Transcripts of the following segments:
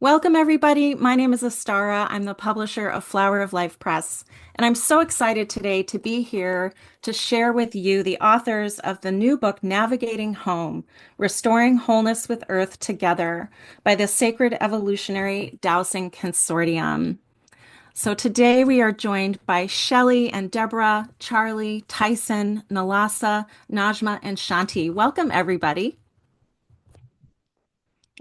Welcome, everybody. My name is Astara. I'm the publisher of Flower of Life Press, and I'm so excited today to be here to share with you the authors of the new book, Navigating Home, Restoring Wholeness with Earth Together by the Sacred Evolutionary Dowsing Consortium. So today we are joined by Shelley and Deborah, Charlie, Tyson, Nalasa, Najma, and Shanti. Welcome, everybody.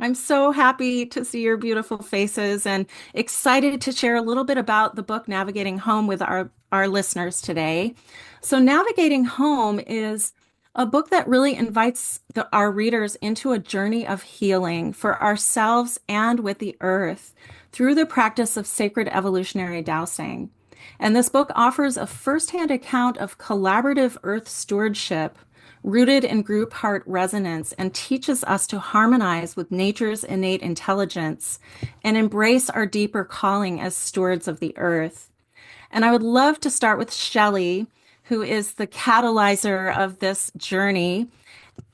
I'm so happy to see your beautiful faces and excited to share a little bit about the book Navigating Home with our listeners today. So, Navigating Home is a book that really invites our readers into a journey of healing for ourselves and with the earth through the practice of sacred evolutionary dowsing. And this book offers a firsthand account of collaborative earth stewardship rooted in group heart resonance and teaches us to harmonize with nature's innate intelligence and embrace our deeper calling as stewards of the earth. And I would love to start with Shelley, who is the catalyzer of this journey.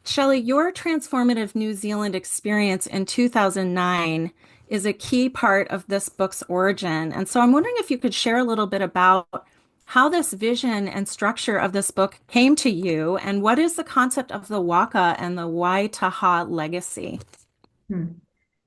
Shelley, your transformative New Zealand experience in 2009 is a key part of this book's origin. And so I'm wondering if you could share a little bit about how this vision and structure of this book came to you, and what is the concept of the Waka and the Waitaha legacy? Hmm.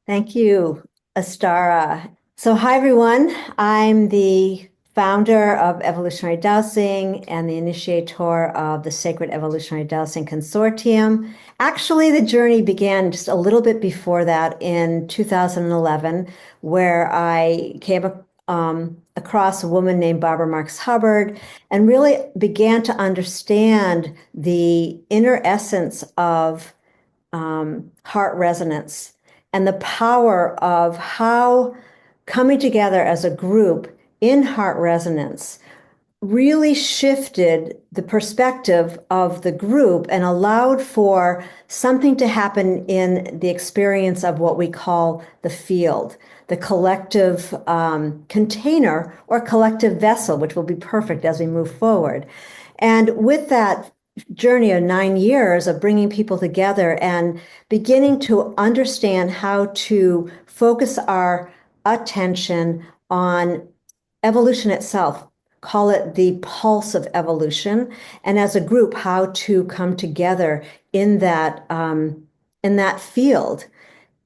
Thank you, Astara. So, hi everyone. I'm the founder of Evolutionary Dowsing and the initiator of the Sacred Evolutionary Dowsing Consortium. Actually, the journey began just a little bit before that in 2011, where I came across a woman named Barbara Marx Hubbard and really began to understand the inner essence of heart resonance and the power of how coming together as a group in heart resonance really shifted the perspective of the group and allowed for something to happen in the experience of what we call the field, the collective container or collective vessel, which will be perfect as we move forward. And with that journey of 9 years of bringing people together and beginning to understand how to focus our attention on evolution itself, call it the pulse of evolution, and as a group, how to come together in that field.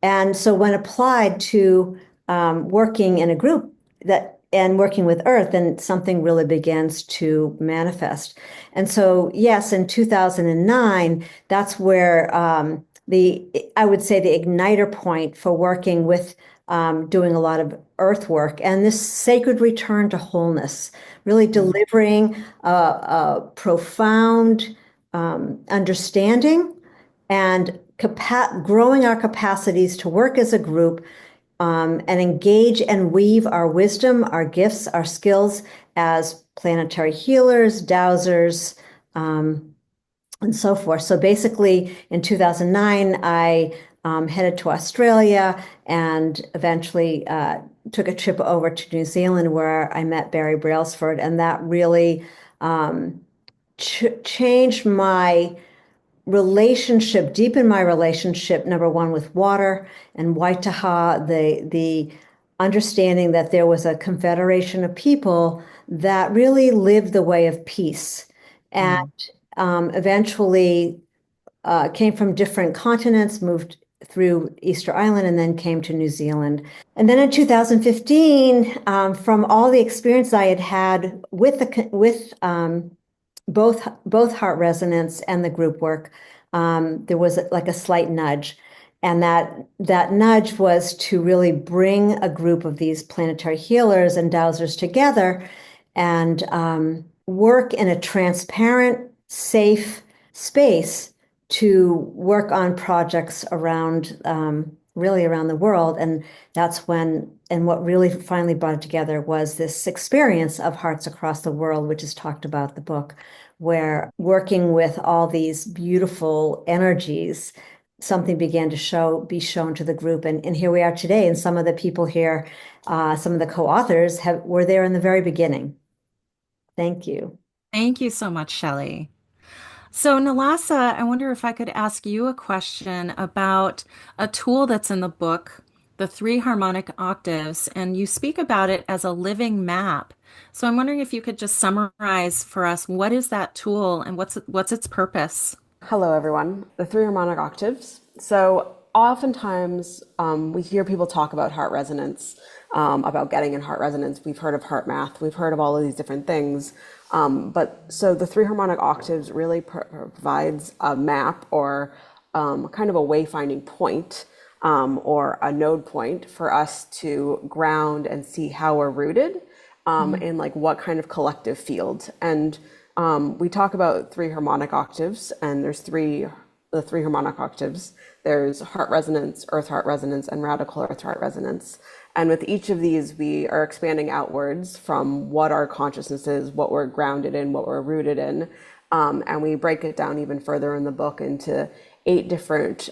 And so, when applied to working in a group that and working with Earth, then something really begins to manifest. And so, yes, in 2009, that's where the I would say the igniter point for working with doing a lot of earth work and this sacred return to wholeness, really delivering a profound understanding and growing our capacities to work as a group and engage and weave our wisdom, our gifts, our skills as planetary healers, dowsers, and so forth. So basically, in 2009, I headed to Australia and eventually took a trip over to New Zealand where I met Barry Brailsford, and that really changed my relationship, deepened my relationship, number one, with water and Waitaha, the understanding that there was a confederation of people that really lived the way of peace. And Mm. eventually came from different continents, moved through Easter Island, and then came to New Zealand. And then in 2015, from all the experience I had had with both heart resonance and the group work, there was like a slight nudge. And that nudge was to really bring a group of these planetary healers and dowsers together and work in a transparent, safe space to work on projects around really around the world. And that's when, and what really finally brought it together was this experience of Hearts Across the World, which is talked about in the book, where working with all these beautiful energies, something began to be shown to the group. And here we are today. And some of the people here, some of the co-authors were there in the very beginning. Thank you. Thank you so much, Shelley. So, Nalasa, I wonder if I could ask you a question about a tool that's in the book the three harmonic octaves, and you speak about it as a living map. So I'm wondering if you could just summarize for us what is that tool and what's its purpose? Hello, everyone. The three harmonic octaves. So, oftentimes we hear people talk about heart resonance, about getting in heart resonance. We've heard of heart math, we've heard of all of these different things. But the three harmonic octaves really provides a map or kind of a wayfinding point or a node point for us to ground and see how we're rooted in like what kind of collective field. And we talk about three harmonic octaves, and the three harmonic octaves. There's heart resonance, earth heart resonance, and radical earth heart resonance. And with each of these, we are expanding outwards from what our consciousness is, what we're grounded in, what we're rooted in. And we break it down even further in the book into 8 different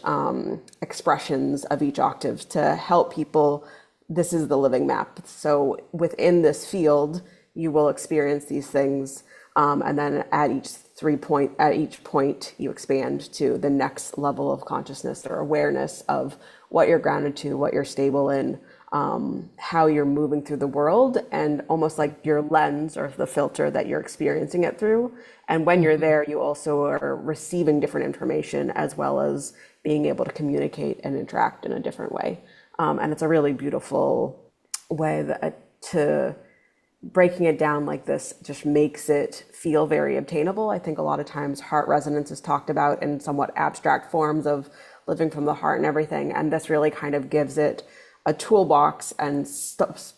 expressions of each octave to help people. This is the living map. So within this field, you will experience these things, and then at each point, you expand to the next level of consciousness or awareness of what you're grounded to, what you're stable in, how you're moving through the world, and almost like your lens or the filter that you're experiencing it through. And when you're there, you also are receiving different information as well as being able to communicate and interact in a different way. And it's a really beautiful way to breaking it down like this just makes it feel very obtainable. I think a lot of times heart resonance is talked about in somewhat abstract forms of living from the heart and everything. And this really kind of gives it a toolbox and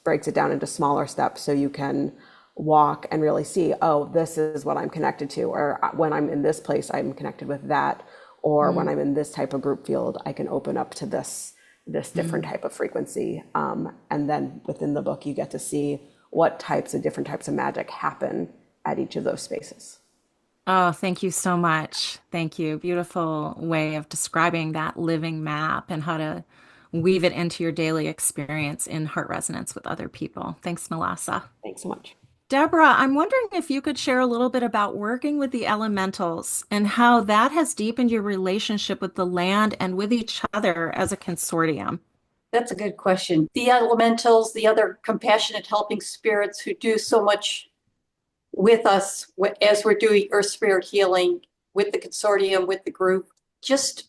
breaks it down into smaller steps so you can walk and really see, oh, this is what I'm connected to. Or when I'm in this place, I'm connected with that. Or when I'm in this type of group field, I can open up to this different type of frequency. And then within the book, you get to see what different types of magic happen at each of those spaces. Oh, thank you so much. Thank you. Beautiful way of describing that living map and how to weave it into your daily experience in heart resonance with other people. Thanks, Melissa. Thanks so much. Deborah, I'm wondering if you could share a little bit about working with the elementals and how that has deepened your relationship with the land and with each other as a consortium. That's a good question. The elementals, the other compassionate helping spirits who do so much with us as we're doing earth spirit healing with the consortium, with the group, just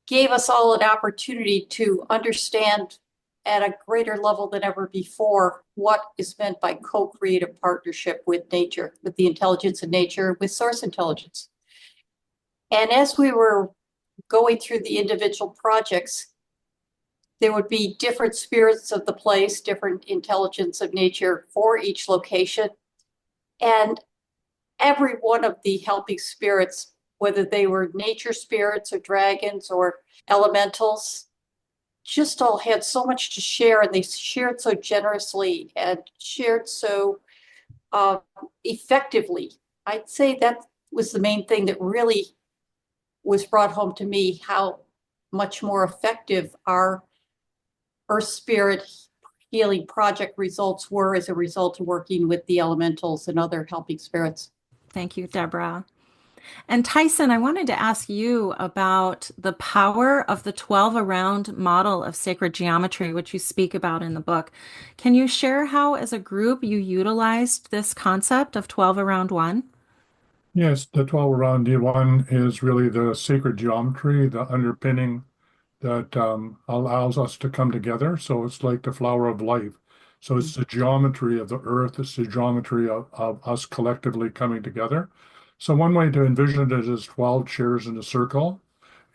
gave us all an opportunity to understand at a greater level than ever before what is meant by co-creative partnership with nature, with the intelligence of nature, with source intelligence. And as we were going through the individual projects, there would be different spirits of the place, different intelligence of nature for each location. And every one of the helping spirits, whether they were nature spirits or dragons or elementals, just all had so much to share, and they shared so generously and shared so effectively. I'd say that was the main thing that really was brought home to me, how much more effective our Earth Spirit Healing Project results were as a result of working with the elementals and other helping spirits. Thank you, Deborah. And Tyson, I wanted to ask you about the power of the 12 around model of sacred geometry, which you speak about in the book. Can you share how, as a group, you utilized this concept of 12 around one? Yes, the 12 around D1 is really the sacred geometry, the underpinning that allows us to come together. So it's like the flower of life. So it's the geometry of the earth, it's the geometry of us collectively coming together. So one way to envision it is 12 chairs in a circle,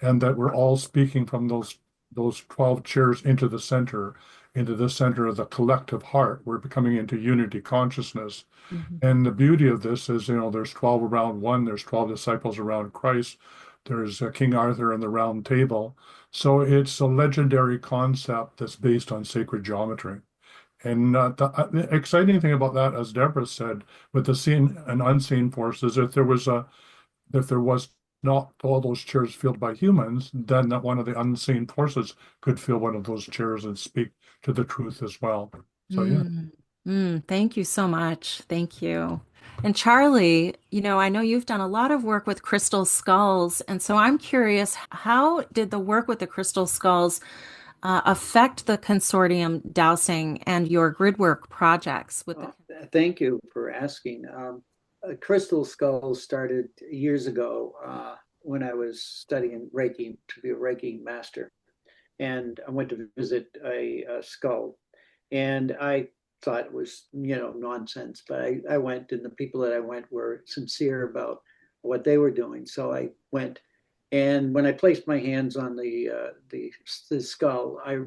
and that we're all speaking from those 12 chairs into the center of the collective heart. We're becoming into unity consciousness. Mhm. And the beauty of this is, there's 12 around one, there's 12 disciples around Christ, there's King Arthur and the Round Table. So it's a legendary concept that's based on sacred geometry. And the exciting thing about that, as Deborah said, with the seen and unseen forces, if there was not all those chairs filled by humans, then that one of the unseen forces could fill one of those chairs and speak to the truth as well. So yeah. Thank you so much. Thank you. And Charlie, I know you've done a lot of work with crystal skulls, and so I'm curious, how did the work with the crystal skulls affect the Consortium Dowsing and your grid work projects with the. Thank you for asking. Crystal Skulls started years ago when I was studying Reiki to be a Reiki master. And I went to visit a skull. And I thought it was, nonsense. But I went, and the people that I went were sincere about what they were doing. So I went. And when I placed my hands on the skull, I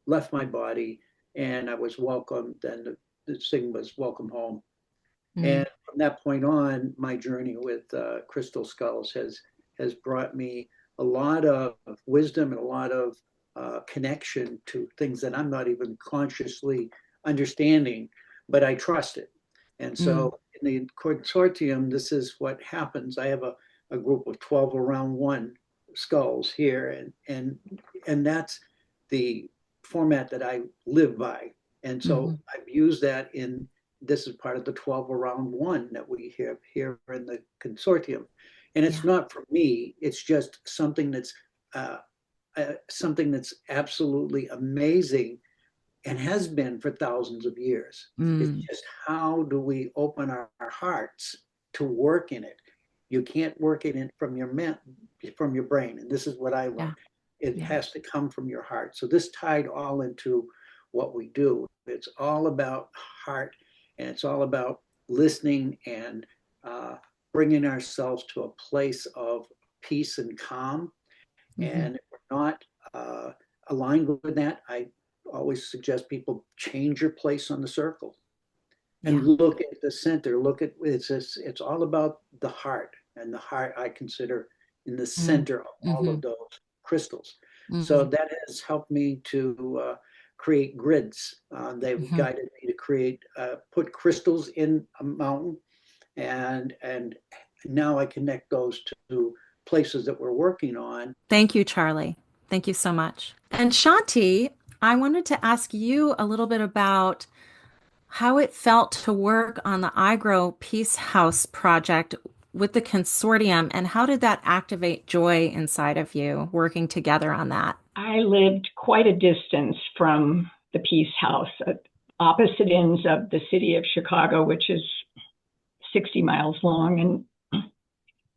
left my body and I was welcomed, and the thing was welcome home. And from that point on, my journey with crystal skulls has brought me a lot of wisdom and a lot of connection to things that I'm not even consciously understanding, but I trust it. And so in the consortium, this is what happens. I have a group of 12 around one skulls here, and that's the format that I live by. And so I've used that in this is part of the 12 around one that we have here in the consortium. And it's not for me, it's just something that's absolutely amazing and has been for thousands of years. It's just how do we open our hearts to work in it? You can't work it in from your brain. And this is what I learned. It has to come from your heart. So this tied all into what we do. It's all about heart, and it's all about listening and bringing ourselves to a place of peace and calm. And if we're not aligned with that, I always suggest people change your place on the circle and look at the center. Look at it's all about the heart, and the heart I consider in the center of all of those crystals. So that has helped me to create grids. They've guided me to create, put crystals in a mountain, and now I connect those to places that we're working on. Thank you, Charlie. Thank you so much. And Shanti, I wanted to ask you a little bit about how it felt to work on the iGrow Peace House project with the consortium, and how did that activate joy inside of you working together on that? I lived quite a distance from the Peace House at opposite ends of the city of Chicago, which is 60 miles long. And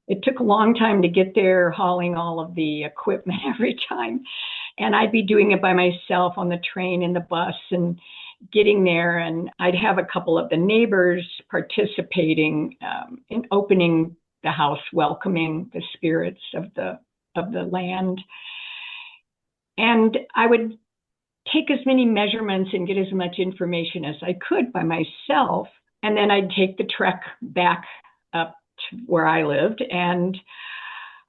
it took a long time to get there, hauling all of the equipment every time. And I'd be doing it by myself on the train and the bus and getting there. And I'd have a couple of the neighbors participating in opening the house, welcoming the spirits of the land. And I would take as many measurements and get as much information as I could by myself. And then I'd take the trek back up to where I lived. And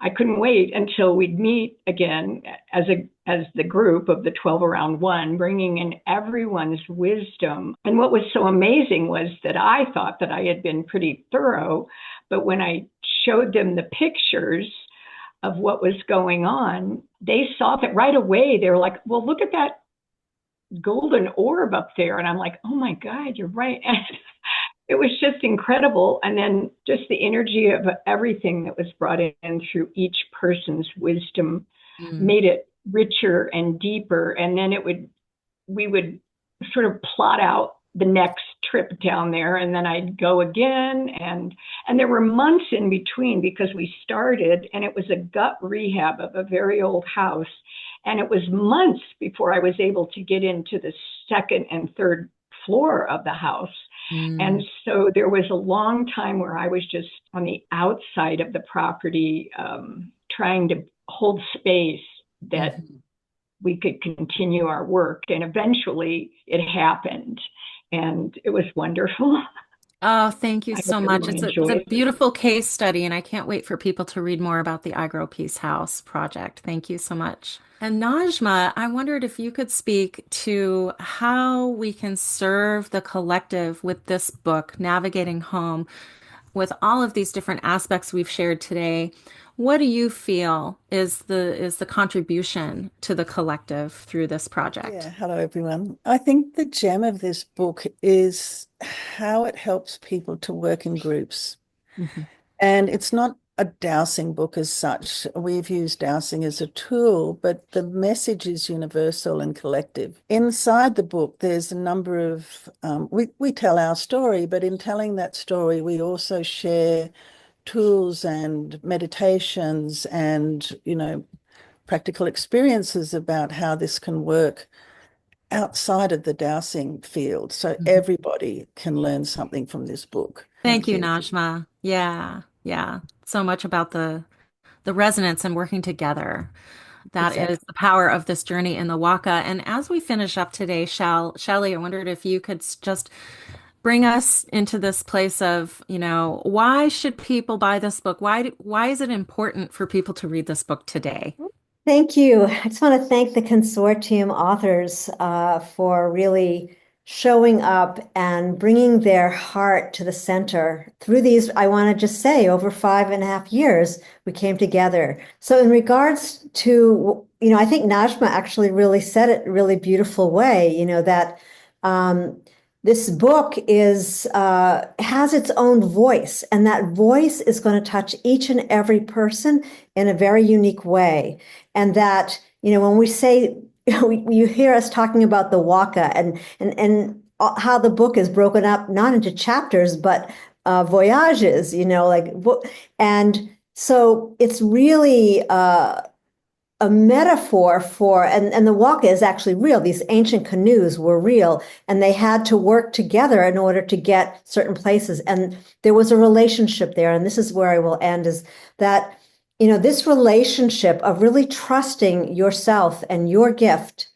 I couldn't wait until we'd meet again as the group of the 12 around one, bringing in everyone's wisdom. And what was so amazing was that I thought that I had been pretty thorough, but when I showed them the pictures of what was going on, they saw that right away. They were like, well, look at that golden orb up there. And I'm like, oh my God, you're right. And it was just incredible. And then just the energy of everything that was brought in through each person's wisdom made it richer and deeper. And then we would sort of plot out the next trip down there, and then I'd go again. And there were months in between, because we started and it was a gut rehab of a very old house. And it was months before I was able to get into the second and third floor of the house. And so there was a long time where I was just on the outside of the property, trying to hold space that we could continue our work. And eventually it happened, and it was wonderful. Oh, thank you so much. really It's a beautiful case study, and I can't wait for people to read more about the iGrow Peace House project. Thank you so much. And Najma, I wondered if you could speak to how we can serve the collective with this book, Navigating Home, with all of these different aspects we've shared today. What do you feel is the contribution to the collective through this project? Yeah, hello everyone. I think the gem of this book is how it helps people to work in groups. And it's not a dowsing book as such. We've used dowsing as a tool, but the message is universal and collective. Inside the book, there's a number of, we tell our story, but in telling that story, we also share tools and meditations and, practical experiences about how this can work outside of the dowsing field. So everybody can learn something from this book. Thank Thank you, you. Najma. Yeah, yeah. So much about the resonance and working together. That is Exactly. the power of this journey in the Waka. And as we finish up today, Shelley, I wondered if you could just bring us into this place of, why should people buy this book? Why is it important for people to read this book today? Thank you. I just want to thank the Consortium authors for really showing up and bringing their heart to the center. Through these, I want to just say, over 5.5 years, we came together. So in regards to, I think Najma actually really said it really beautiful way, that this book has its own voice, and that voice is going to touch each and every person in a very unique way. And that, when we say, you hear us talking about the Waka and how the book is broken up, not into chapters, but voyages, and so it's really a metaphor for, and the Waka is actually real. These ancient canoes were real, and they had to work together in order to get certain places. And there was a relationship there. And this is where I will end, is that, this relationship of really trusting yourself and your gift.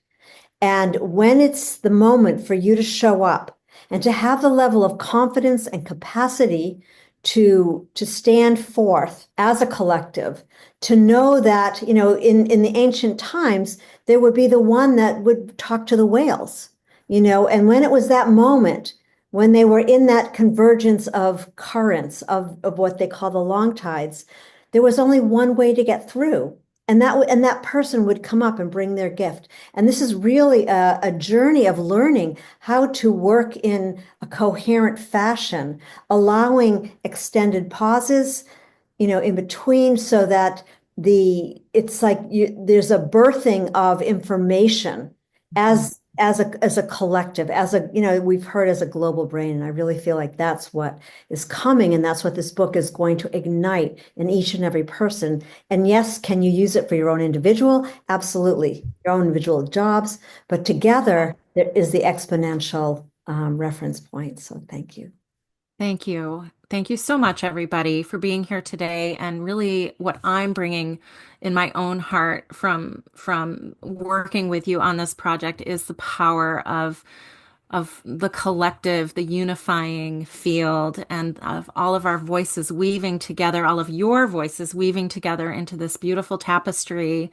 And when it's the moment for you to show up and to have the level of confidence and capacity to stand forth as a collective, to know that, in the ancient times, there would be the one that would talk to the whales, and when it was that moment, when they were in that convergence of currents of what they call the long tides, there was only one way to get through. And that person would come up and bring their gift. And this is really a journey of learning how to work in a coherent fashion, allowing extended pauses, in between, so that it's like there's a birthing of information as a collective, we've heard, as a global brain. And I really feel like that's what is coming, and that's what this book is going to ignite in each and every person. And yes, can you use it for your own individual? Absolutely, your own individual jobs, but together there is the exponential reference point. So thank you. Thank you. Thank you so much, everybody, for being here today. And really, what I'm bringing in my own heart from working with you on this project is the power of the collective, the unifying field, and of all of our voices weaving together, all of your voices weaving together into this beautiful tapestry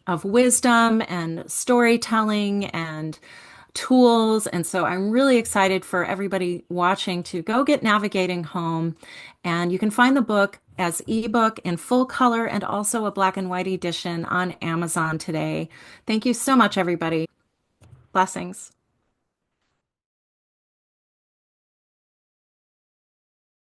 of wisdom and storytelling and tools. And so I'm really excited for everybody watching to go get Navigating Home. And you can find the book as ebook in full color and also a black and white edition on Amazon today. Thank you so much, everybody. Blessings.